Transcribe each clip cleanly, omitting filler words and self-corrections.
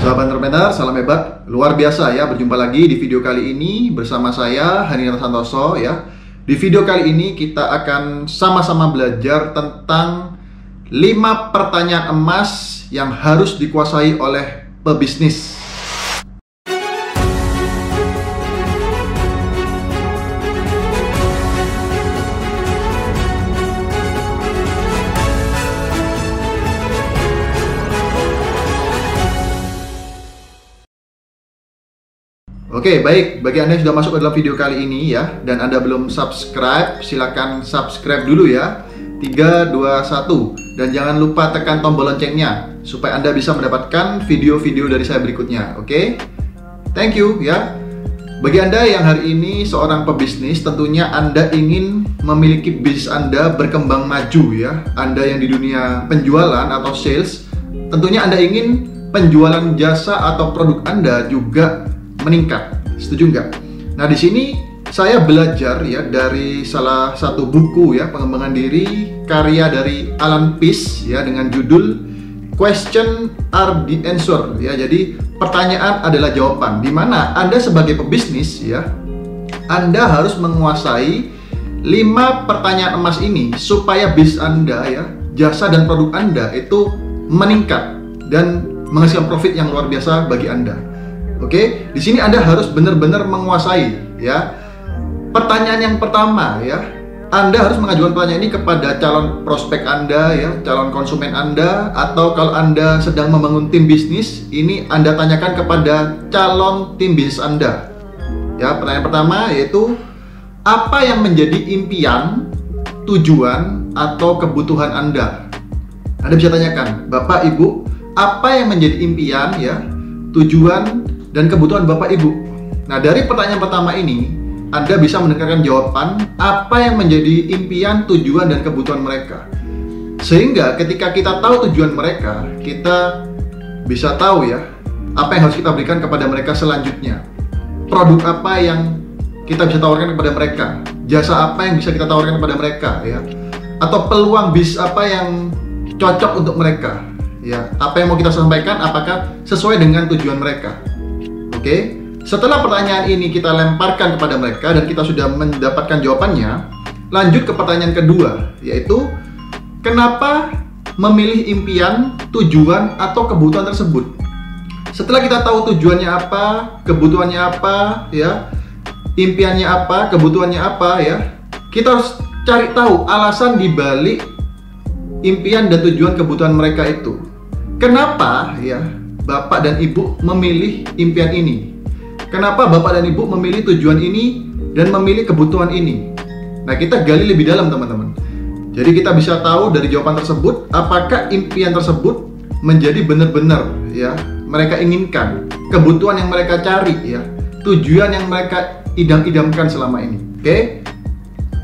Sahabat entrepreneur, salam hebat, luar biasa ya, berjumpa lagi di video kali ini bersama saya Hanira Santoso ya. Di video kali ini kita akan sama-sama belajar tentang 5 pertanyaan emas yang harus dikuasai oleh pebisnis. Oke, baik. Bagi Anda yang sudah masuk ke dalam video kali ini ya, dan Anda belum subscribe, silakan subscribe dulu ya. 3, 2, 1. Dan jangan lupa tekan tombol loncengnya supaya Anda bisa mendapatkan video-video dari saya berikutnya. Oke? Thank you ya. Bagi Anda yang hari ini seorang pebisnis, tentunya Anda ingin memiliki bisnis Anda berkembang maju ya. Anda yang di dunia penjualan atau sales, tentunya Anda ingin penjualan jasa atau produk Anda juga meningkat. Setuju nggak? Nah, di sini saya belajar ya dari salah satu buku ya, pengembangan diri karya dari Alan Peace ya, dengan judul Question are the answer ya. Jadi pertanyaan adalah jawaban, di mana Anda sebagai pebisnis ya, Anda harus menguasai 5 pertanyaan emas ini supaya bisnis Anda ya, jasa dan produk Anda itu meningkat dan menghasilkan profit yang luar biasa bagi Anda. Oke, di sini Anda harus benar-benar menguasai ya. Pertanyaan yang pertama ya, Anda harus mengajukan pertanyaan ini kepada calon prospek Anda ya, calon konsumen Anda, atau kalau Anda sedang membangun tim bisnis, ini Anda tanyakan kepada calon tim bisnis Anda. Ya, pertanyaan pertama yaitu apa yang menjadi impian, tujuan atau kebutuhan Anda? Anda bisa tanyakan, Bapak Ibu, apa yang menjadi impian ya, tujuan dan kebutuhan Bapak Ibu. Nah, dari pertanyaan pertama ini Anda bisa mendengarkan jawaban apa yang menjadi impian, tujuan dan kebutuhan mereka. Sehingga ketika kita tahu tujuan mereka, kita bisa tahu ya apa yang harus kita berikan kepada mereka selanjutnya. Produk apa yang kita bisa tawarkan kepada mereka, jasa apa yang bisa kita tawarkan kepada mereka ya, atau peluang bisnis apa yang cocok untuk mereka ya. Apa yang mau kita sampaikan, apakah sesuai dengan tujuan mereka. Oke, setelah pertanyaan ini kita lemparkan kepada mereka dan kita sudah mendapatkan jawabannya, lanjut ke pertanyaan kedua, yaitu kenapa memilih impian, tujuan atau kebutuhan tersebut. Setelah kita tahu tujuannya apa, kebutuhannya apa ya, impiannya apa, kebutuhannya apa ya, kita harus cari tahu alasan dibalik impian dan tujuan kebutuhan mereka itu. Kenapa ya Bapak dan Ibu memilih impian ini? Kenapa Bapak dan Ibu memilih tujuan ini dan memilih kebutuhan ini? Nah, kita gali lebih dalam teman-teman. Jadi kita bisa tahu dari jawaban tersebut apakah impian tersebut menjadi benar-benar ya mereka inginkan, kebutuhan yang mereka cari ya, tujuan yang mereka idam-idamkan selama ini. Oke?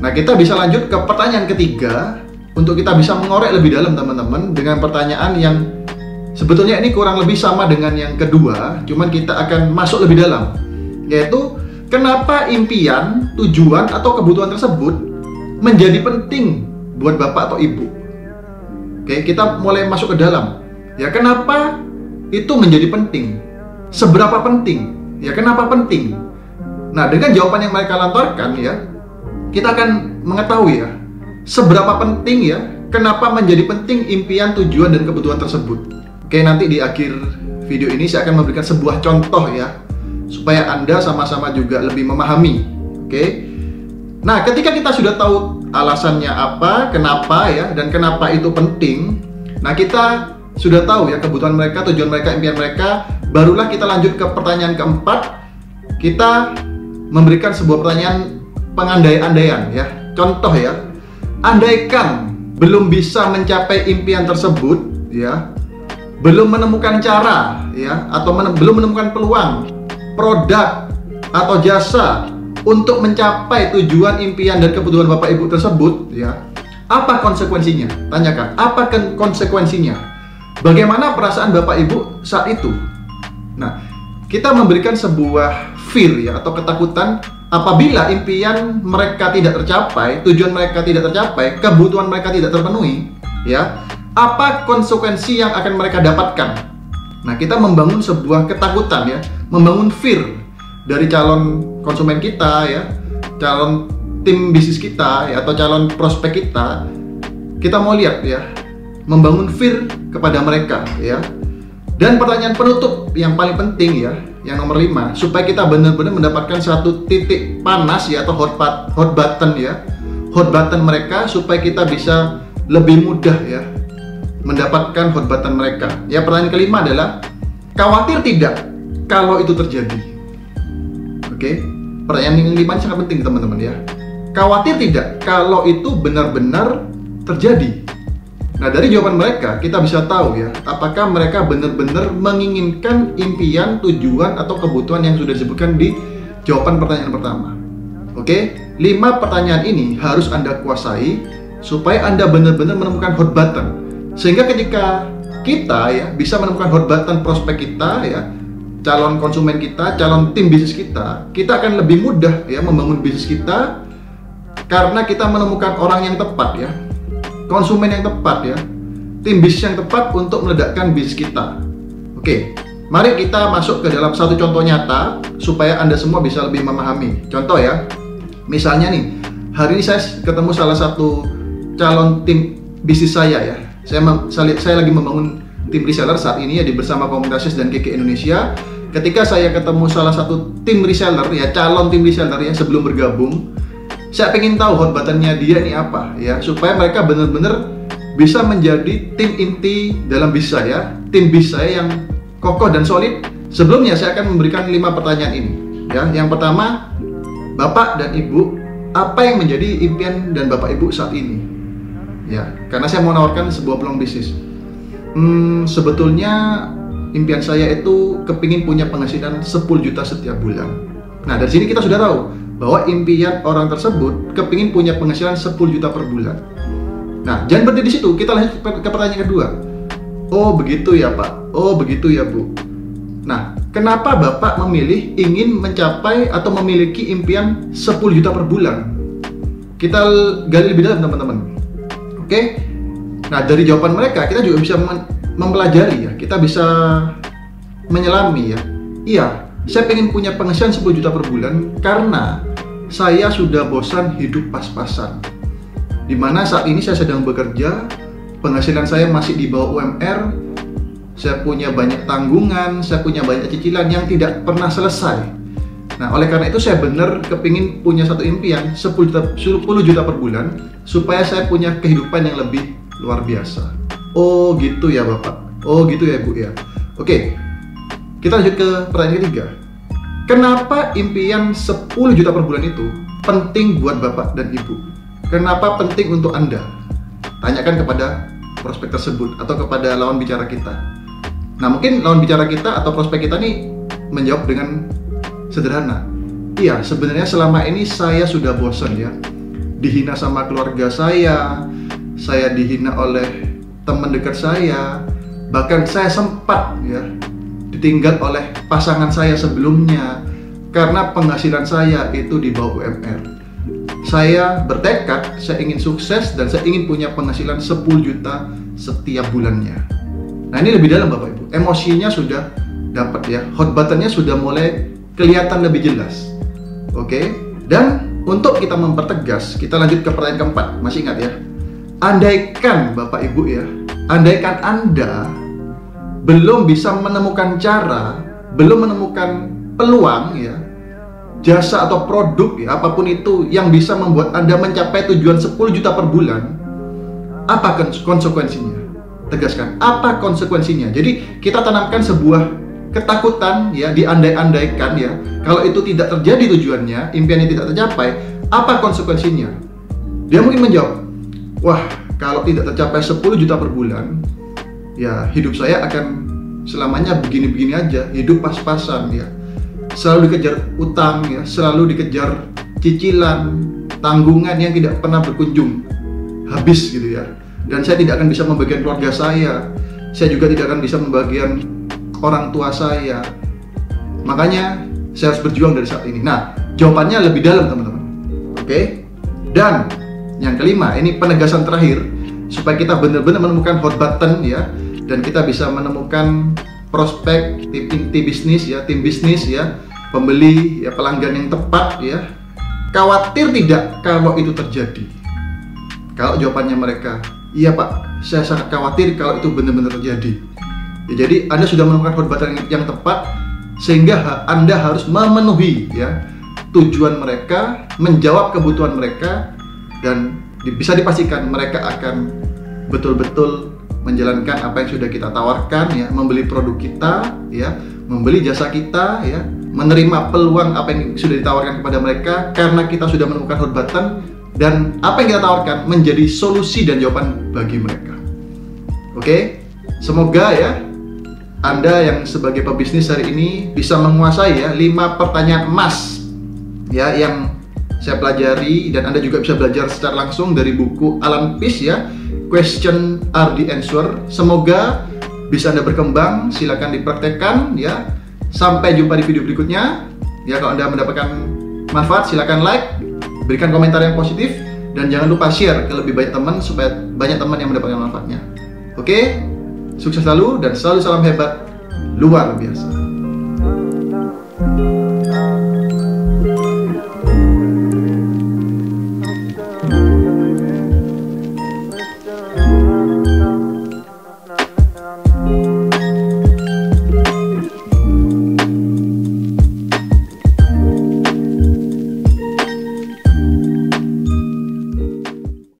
Nah, kita bisa lanjut ke pertanyaan ketiga untuk kita bisa mengorek lebih dalam teman-teman dengan pertanyaan yang sebetulnya ini kurang lebih sama dengan yang kedua, cuman kita akan masuk lebih dalam, yaitu kenapa impian, tujuan atau kebutuhan tersebut menjadi penting buat Bapak atau Ibu. Oke, kita mulai masuk ke dalam. Ya, kenapa itu menjadi penting? Seberapa penting? Ya, kenapa penting? Nah, dengan jawaban yang mereka lontarkan ya, kita akan mengetahui ya seberapa penting ya, kenapa menjadi penting impian, tujuan dan kebutuhan tersebut. Oke, nanti di akhir video ini saya akan memberikan sebuah contoh ya, supaya Anda sama-sama juga lebih memahami. Oke. Nah, ketika kita sudah tahu alasannya apa, kenapa ya, dan kenapa itu penting, nah kita sudah tahu ya kebutuhan mereka, tujuan mereka, impian mereka, barulah kita lanjut ke pertanyaan keempat. Kita memberikan sebuah pertanyaan pengandai-andaian ya. Contoh ya, andaikan belum bisa mencapai impian tersebut ya, belum menemukan cara ya, atau belum menemukan peluang, produk atau jasa untuk mencapai tujuan, impian dan kebutuhan Bapak Ibu tersebut ya, apa konsekuensinya? Tanyakan, apa konsekuensinya? Bagaimana perasaan Bapak Ibu saat itu? Nah, kita memberikan sebuah fear ya, atau ketakutan apabila impian mereka tidak tercapai, tujuan mereka tidak tercapai, kebutuhan mereka tidak terpenuhi ya. Apa konsekuensi yang akan mereka dapatkan? Nah, kita membangun sebuah ketakutan ya, membangun fear dari calon konsumen kita ya, calon tim bisnis kita ya, atau calon prospek kita. Kita mau lihat ya, membangun fear kepada mereka ya. Dan pertanyaan penutup yang paling penting ya, yang nomor 5, supaya kita benar-benar mendapatkan satu titik panas ya, atau hot button ya, hot button mereka, supaya kita bisa lebih mudah ya mendapatkan hot button mereka. Ya, pertanyaan kelima adalah, khawatir tidak kalau itu terjadi? Oke, pertanyaan yang kelima ini sangat penting teman-teman ya. Khawatir tidak kalau itu benar-benar terjadi? Nah, dari jawaban mereka kita bisa tahu ya, apakah mereka benar-benar menginginkan impian, tujuan, atau kebutuhan yang sudah disebutkan di jawaban pertanyaan pertama. Oke, 5 pertanyaan ini harus Anda kuasai supaya Anda benar-benar menemukan hot button. Sehingga ketika kita ya bisa menemukan hot button prospek kita ya, calon konsumen kita, calon tim bisnis kita akan lebih mudah ya membangun bisnis kita, karena kita menemukan orang yang tepat ya, konsumen yang tepat ya, tim bisnis yang tepat untuk meledakkan bisnis kita. Oke, mari kita masuk ke dalam satu contoh nyata supaya Anda semua bisa lebih memahami. Contoh ya, misalnya nih, hari ini saya ketemu salah satu calon tim bisnis saya ya. Saya lagi membangun tim reseller saat ini ya, di bersama Komunitas dan KK Indonesia. Ketika saya ketemu salah satu tim reseller ya, calon tim reseller ya, sebelum bergabung, saya pengen tahu hot buttonnya dia ini apa ya, supaya mereka benar-benar bisa menjadi tim inti dalam bisnis saya, tim bisnis saya yang kokoh dan solid. Sebelumnya saya akan memberikan 5 pertanyaan ini ya. Yang pertama, Bapak dan Ibu, apa yang menjadi impian dan Bapak Ibu saat ini? Ya, karena saya mau menawarkan sebuah peluang bisnis. Sebetulnya impian saya itu kepingin punya penghasilan 10 juta setiap bulan. Nah, dari sini kita sudah tahu bahwa impian orang tersebut kepingin punya penghasilan 10 juta per bulan. Nah, jangan berhenti di situ, kita lanjut ke pertanyaan kedua. Oh begitu ya Pak, oh begitu ya Bu. Nah, kenapa Bapak memilih ingin mencapai atau memiliki impian 10 juta per bulan? Kita gali lebih dalam teman-teman. Oke? Nah, dari jawaban mereka kita juga bisa mempelajari ya, kita bisa menyelami ya. Iya, saya pengen punya penghasilan 10 juta per bulan karena saya sudah bosan hidup pas-pasan. Dimana saat ini saya sedang bekerja, penghasilan saya masih di bawah UMR, saya punya banyak tanggungan, saya punya banyak cicilan yang tidak pernah selesai. Nah, oleh karena itu saya benar kepingin punya satu impian 10 juta per bulan, supaya saya punya kehidupan yang lebih luar biasa. Oh gitu ya Bapak, oh gitu ya Bu ya. Oke, kita lanjut ke pertanyaan ketiga. Kenapa impian 10 juta per bulan itu penting buat Bapak dan Ibu? Kenapa penting untuk Anda? Tanyakan kepada prospek tersebut atau kepada lawan bicara kita. Nah, mungkin lawan bicara kita atau prospek kita nih menjawab dengan sederhana. Iya, sebenarnya selama ini saya sudah bosan ya, dihina sama keluarga saya dihina oleh teman dekat saya, bahkan saya sempat ya ditinggal oleh pasangan saya sebelumnya karena penghasilan saya itu di bawah UMR. Saya bertekad, saya ingin sukses dan saya ingin punya penghasilan 10 juta setiap bulannya. Nah, ini lebih dalam Bapak Ibu, emosinya sudah dapat ya, hot buttonnya sudah mulai kelihatan lebih jelas. Oke, dan untuk kita mempertegas, kita lanjut ke pertanyaan keempat. Masih ingat ya, andaikan Bapak Ibu ya, andaikan Anda belum bisa menemukan cara, belum menemukan peluang ya, jasa atau produk ya, apapun itu yang bisa membuat Anda mencapai tujuan 10 juta per bulan, apa konsekuensinya? Tegaskan, apa konsekuensinya? Jadi kita tanamkan sebuah ketakutan ya, diandai-andaikan ya, kalau itu tidak terjadi tujuannya, impiannya tidak tercapai, apa konsekuensinya? Dia mungkin menjawab, wah, kalau tidak tercapai 10 juta per bulan, ya hidup saya akan selamanya begini-begini aja, hidup pas-pasan ya, selalu dikejar utang ya, selalu dikejar cicilan, tanggungan yang tidak pernah berkunjung habis gitu ya, dan saya tidak akan bisa membagian keluarga saya juga tidak akan bisa membagian orang tua saya, makanya saya harus berjuang dari saat ini. Nah, jawabannya lebih dalam teman-teman. Oke? Dan yang kelima, ini penegasan terakhir supaya kita benar-benar menemukan hot button ya, dan kita bisa menemukan prospek, tim inti bisnis ya, tim bisnis ya, pembeli ya, pelanggan yang tepat ya. Khawatir tidak kalau itu terjadi? Kalau jawabannya mereka, iya Pak, saya sangat khawatir kalau itu benar-benar terjadi. Ya, jadi Anda sudah menemukan khotbah yang tepat, sehingga Anda harus memenuhi ya tujuan mereka, menjawab kebutuhan mereka, dan bisa dipastikan mereka akan betul-betul menjalankan apa yang sudah kita tawarkan ya, membeli produk kita ya, membeli jasa kita ya, menerima peluang apa yang sudah ditawarkan kepada mereka karena kita sudah menemukan hot button, dan apa yang kita tawarkan menjadi solusi dan jawaban bagi mereka. Oke, semoga ya Anda yang sebagai pebisnis hari ini bisa menguasai ya 5 pertanyaan emas ya yang saya pelajari, dan Anda juga bisa belajar secara langsung dari buku Alan Peace ya, Question are the answer. Semoga bisa Anda berkembang, silakan dipraktekkan ya. Sampai jumpa di video berikutnya ya. Kalau Anda mendapatkan manfaat, silakan like, berikan komentar yang positif, dan jangan lupa share ke lebih banyak teman supaya banyak teman yang mendapatkan manfaatnya. Oke, sukses selalu dan selalu salam hebat luar biasa.